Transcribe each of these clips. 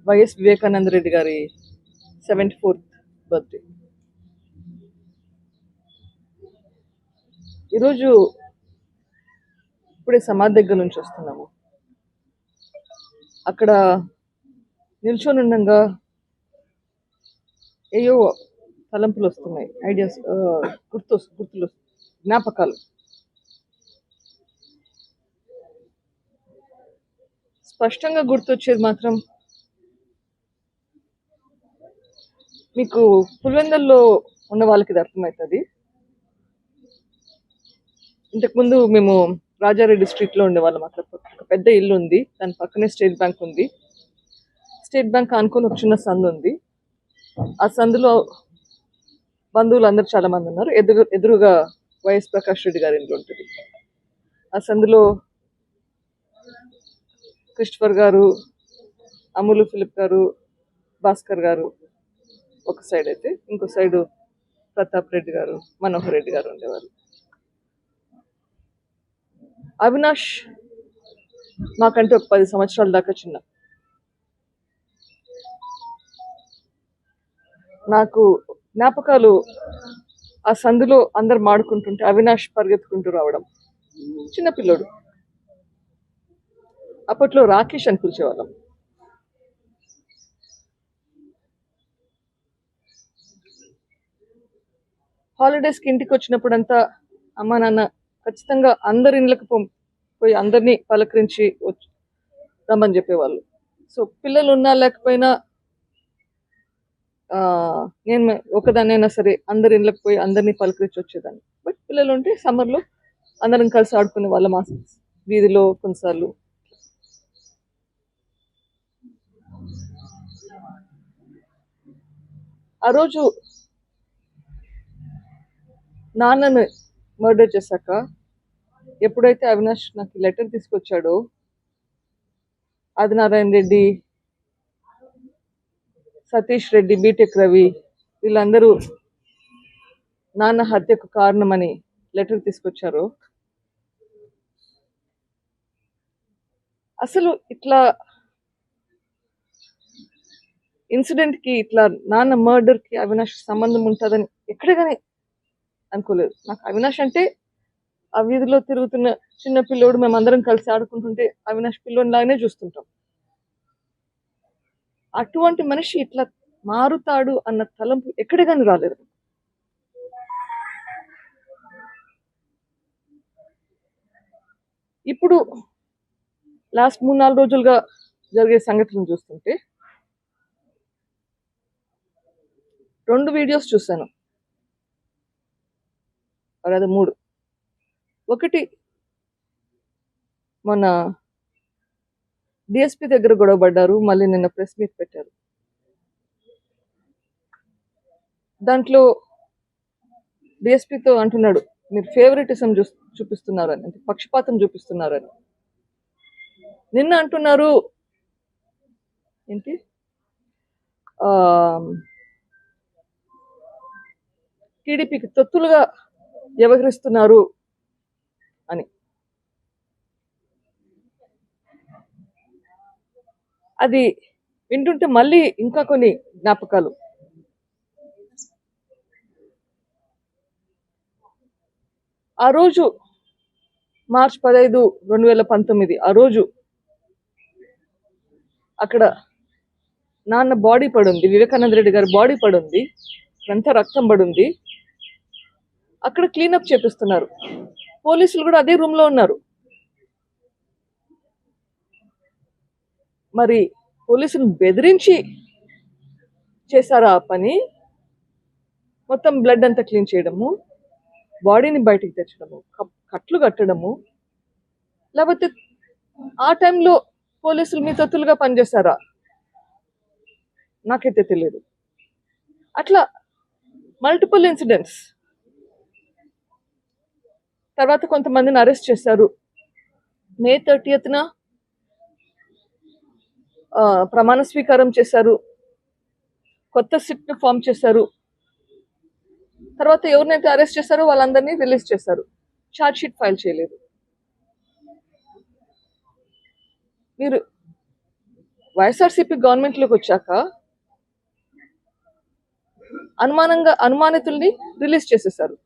YS Vivekananda Reddy గారి 74th birthday. ఈరోజు ఇప్పుడే సమాధి దగ్గర నుంచి వస్తున్నాము. అక్కడ నిల్చొని ఉండగా ఏయో తలంపులు వస్తున్నాయి, ఐడియాస్, గుర్తులు, జ్ఞాపకాలు. స్పష్టంగా గుర్తొచ్చేది మాత్రం మీకు పులివెందుల్లో ఉన్న వాళ్ళకి ఇది అర్థమవుతుంది. ఇంతకుముందు మేము రాజారెడ్డి స్ట్రీట్లో ఉండేవాళ్ళం. అక్కడ ఒక పెద్ద ఇల్లు ఉంది, దాని పక్కనే స్టేట్ బ్యాంక్ ఉంది. స్టేట్ బ్యాంక్ అనుకుని ఒక చిన్న సందు ఉంది. ఆ సందులో బంధువులు అందరూ చాలా మంది ఉన్నారు. ఎదురుగా వైఎస్ ప్రకాష్ రెడ్డి గారి ఇంట్లో ఉంటుంది. ఆ సందులో క్రిస్టఫర్ గారు, అమూలు ఫిలిప్ గారు, భాస్కర్ గారు ఒక సైడ్ అయితే, ఇంకో సైడు ప్రతాప్ రెడ్డి గారు, మనోహర్ రెడ్డి గారు ఉండేవారు. అవినాష్ మాకంటే ఒక 10 సంవత్సరాల దాకా చిన్న. నాకు జ్ఞాపకాలు, ఆ సందులో అందరు మాడుకుంటుంటే అవినాష్ పరిగెత్తుకుంటూ రావడం. చిన్నపిల్లోడు. అప్పట్లో రాకేష్ అని పిలిచేవాళ్ళం. హాలిడేస్కి ఇంటికి వచ్చినప్పుడంతా అమ్మ నాన్న ఖచ్చితంగా అందరి ఇళ్ళకి పోయి అందరినీ పలకరించి రమ్మని చెప్పేవాళ్ళు. సో పిల్లలు ఉన్నా లేకపోయినా నేను ఒకదాన్నైనా సరే అందరి ఇళ్ళకి పోయి అందరినీ పలకరించి వచ్చేదాన్ని. బట్ పిల్లలు ఉంటే సమ్మర్లో అందరం కలిసి ఆడుకునే వాళ్ళం ఆ వీధిలో కొన్నిసార్లు. ఆ రోజు నాన్నను మర్డర్ చేశాక ఎప్పుడైతే అవినాష్ నాకు లెటర్ తీసుకొచ్చాడో, ఆదినారాయణ రెడ్డి, సతీష్ రెడ్డి, బీటెక్ రవి వీళ్ళందరూ నాన్న హత్యకు కారణమని లెటర్ తీసుకొచ్చారు. అసలు ఇట్లా ఇన్సిడెంట్కి, ఇట్లా నాన్న మర్డర్కి అవినాష్ సంబంధం ఉంటుందని ఎక్కడ కానీ అనుకోలేదు. నాకు అవినాష్ అంటే ఆ వీధిలో తిరుగుతున్న చిన్న పిల్లోడు, మేమందరం కలిసి ఆడుకుంటుంటే అవినాష్ పిల్లోని లాగానే చూస్తుంటాం. అటువంటి మనిషి ఇట్లా మారుతాడు అన్న తలంపు ఎక్కడ కానీ రాలేదు. ఇప్పుడు లాస్ట్ 3-4 రోజులుగా జరిగే సంఘటనలు చూస్తుంటే 2 వీడియోస్ చూశాను, అదే 3. ఒకటి మొన్న డిఎస్పీ దగ్గర గొడవ పడ్డారు, మళ్ళీ నిన్న ప్రెస్ మీట్ పెట్టారు. దాంట్లో డిఎస్పీతో అంటున్నాడు, మీరు ఫేవరెటిజం చూపిస్తున్నారని, అంటే పక్షపాతం చూపిస్తున్నారని. నిన్న అంటున్నారు ఏంటి, టీడీపీకి తొత్తులుగా వ్యవహరిస్తున్నారు అని. అది వింటుంటే మళ్ళీ ఇంకా కొన్ని జ్ఞాపకాలు. ఆ రోజు మార్చ్ 15, 2019 ఆ రోజు అక్కడ నాన్న బాడీ పడుంది, వివేకానంద రెడ్డి గారి బాడీ పడుంది, అంతా రక్తం పడుంది. అక్కడ క్లీనప్ చేపిస్తున్నారు. పోలీసులు కూడా అదే రూమ్లో ఉన్నారు. మరి పోలీసులు బెదిరించి చేశారా ఆ పని? మొత్తం బ్లడ్ అంతా క్లీన్ చేయడము, బాడీని బయటికి తెచ్చడము, కట్లు కట్టడము, లేకపోతే ఆ టైంలో పోలీసులు మీ తొత్తులుగా పనిచేశారా? నాకైతే తెలియదు. అట్లా మల్టిపుల్ ఇన్సిడెంట్స్. తర్వాత కొంతమందిని అరెస్ట్ చేశారు. మే 30న ప్రమాణ స్వీకారం చేశారు, కొత్త సిట్ను ఫామ్ చేశారు. తర్వాత ఎవరినైతే అరెస్ట్ చేశారో వాళ్ళందరినీ రిలీజ్ చేశారు. ఛార్జ్ షీట్ ఫైల్ చేయలేదు. మీరు వైఎస్ఆర్సీపీ గవర్నమెంట్లోకి వచ్చాక అనుమానితుల్ని రిలీజ్ చేసేసారు.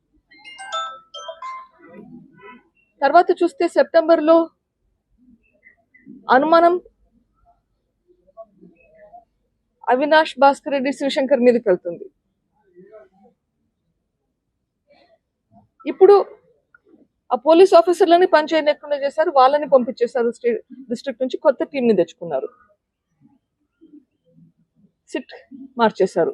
తర్వాత చూస్తే సెప్టెంబర్లో అనుమానం అవినాష్ భాస్కర్ రెడ్డి శివశంకర్ మీదకి వెళ్తుంది. ఇప్పుడు ఆ పోలీస్ ఆఫీసర్లని పనిచేయకుండా చేశారు, వాళ్ళని పంపించేశారు. స్టేట్ డిస్ట్రిక్ట్ నుంచి కొత్త టీంని తెచ్చుకున్నారు, సిట్ మార్చేశారు.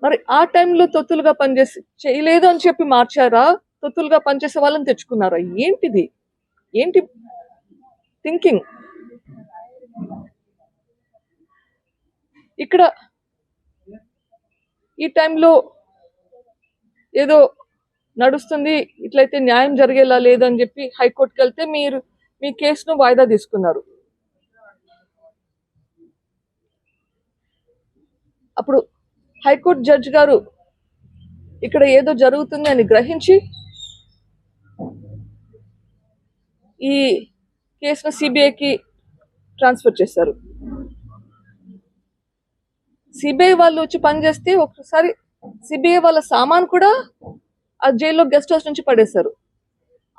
మరి ఆ టైంలో తొత్తులుగా పనిచేసి చేయలేదు అని చెప్పి మార్చారా, తొత్తులుగా పనిచేసే వాళ్ళని తెచ్చుకున్నారా? ఏంటిది? ఏంటి థింకింగ్? ఇక్కడ ఈ టైంలో ఏదో నడుస్తుంది, ఇట్లయితే న్యాయం జరిగేలా లేదని చెప్పి హైకోర్టుకి వెళ్తే మీరు మీ కేసును వాయిదా తీసుకున్నారు. అప్పుడు హైకోర్టు జడ్జి గారు ఇక్కడ ఏదో జరుగుతుంది అని గ్రహించి ఈ కేసును సిబిఐకి ట్రాన్స్ఫర్ చేశారు. సిబిఐ వాళ్ళు వచ్చి పనిచేస్తే ఒకసారి సిబిఐ వాళ్ళ సామాన్ కూడా ఆ జైల్లో గెస్ట్ హౌస్ నుంచి పడేశారు.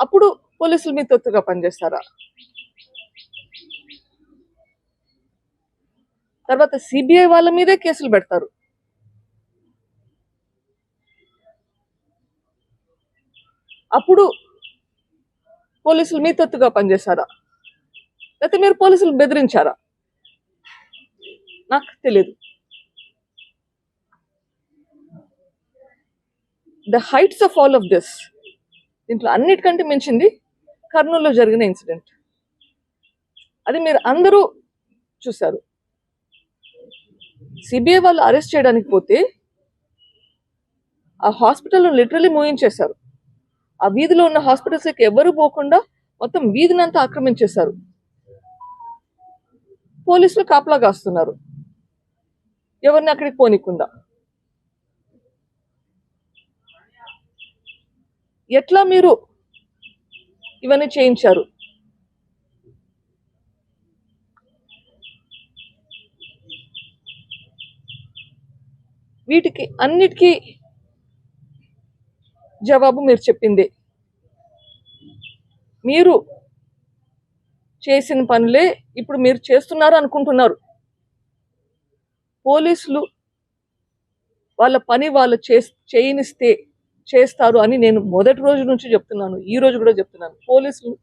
అప్పుడు పోలీసులు మీ తొత్తుగా పనిచేస్తారా? తర్వాత సిబిఐ వాళ్ళ మీదే కేసులు పెడతారు. అప్పుడు పోలీసులు మీ తొత్తుగా పనిచేశారా, లేకపోతే మీరు పోలీసులు బెదిరించారా? నాకు తెలియదు. The heights of all of this, దీంట్లో అన్నిటికంటే మించింది కర్నూలులో జరిగిన ఇన్సిడెంట్. అది మీరు అందరూ చూశారు. సిబిఐ వాళ్ళు అరెస్ట్ చేయడానికి పోతే ఆ హాస్పిటల్ లిటరలీ మూయించేశారు. ఆ వీధిలో ఉన్న హాస్పిటల్స్కి ఎవరు పోకుండా మొత్తం వీధినంతా ఆక్రమించేశారు. పోలీసులు కాపలా కాస్తున్నారు ఎవరిని అక్కడికి పోనీకుండా. ఎట్లా మీరు ఇవన్నీ చేయించారు? వీటికి అన్నిటికీ జవాబు మీరు చెప్పింది. మీరు చేసిన పనులే ఇప్పుడు మీరు చేస్తున్నారు అనుకుంటున్నారు. పోలీసులు వాళ్ళ పని వాళ్ళు చేయనిస్తే చేస్తారు అని నేను మొదటి రోజు నుంచి చెప్తున్నాను, ఈ రోజు కూడా చెప్తున్నాను. పోలీసులు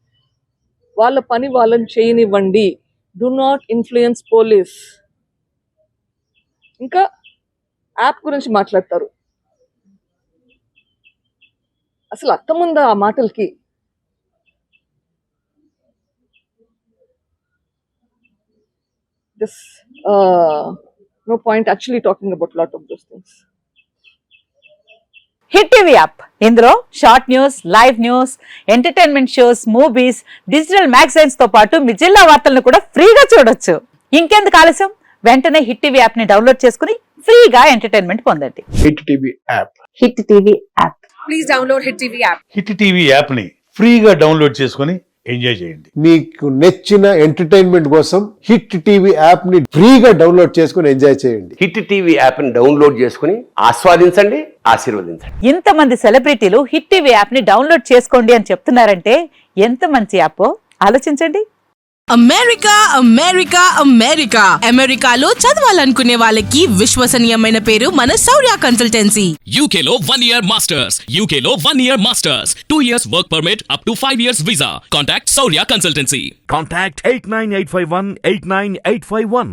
వాళ్ళ పని వాళ్ళని చేయనివ్వండి. Do not influence police. ఇంకా యాప్ గురించి మాట్లాడతారు. అసలు అర్థముందా ఆ మాటలకి? This no point actually talking about lot of those things. Hit TV app, ఇందులో short news, live news, entertainment shows, movies, digital magazines తో పాటు మీ జిల్లా వార్తలను కూడా ఫ్రీగా చూడొచ్చు. ఇంకెందుకు ఆలస్యం, వెంటనే హిట్ టీవీ యాప్ ని డౌన్లోడ్ చేసుకుని ఫ్రీగా ఎంటర్టైన్మెంట్ పొందండి. Hit TV app. Hit TV app. Please download hit TV app. Hit TV app ని ఫ్రీగా డౌన్లోడ్ చేసుకుని ఎంజాయ్ చేయండి. మీకు నచ్చిన ఎంటర్టైన్మెంట్ కోసం హిట్ టీవీ యాప్ ని ఫ్రీగా డౌన్లోడ్ చేసుకుని ఎంజాయ్ చేయండి. హిట్ టీవీ యాప్ ని డౌన్లోడ్ చేసుకుని ఆస్వాదించండి, ఆశీర్వదించండి. ఇంతమంది సెలబ్రిటీలు హిట్ టీవీ యాప్ ని డౌన్లోడ్ చేసుకోండి అని చెప్తున్నారంటే ఎంత మంచి యాప్ ఆలోచించండి. అమెరికా అమెరికా అమెరికా అమెరికాలో చదవాలనుకునే వాళ్ళకి విశ్వసనీయమైన పేరు మన శౌర్య కన్సల్టెన్సీ. UK లో 1 year masters, UK లో 1 year masters, 2 years work permit up to 5 years visa. Contact Saurya Consultancy. Contact 89851 89851.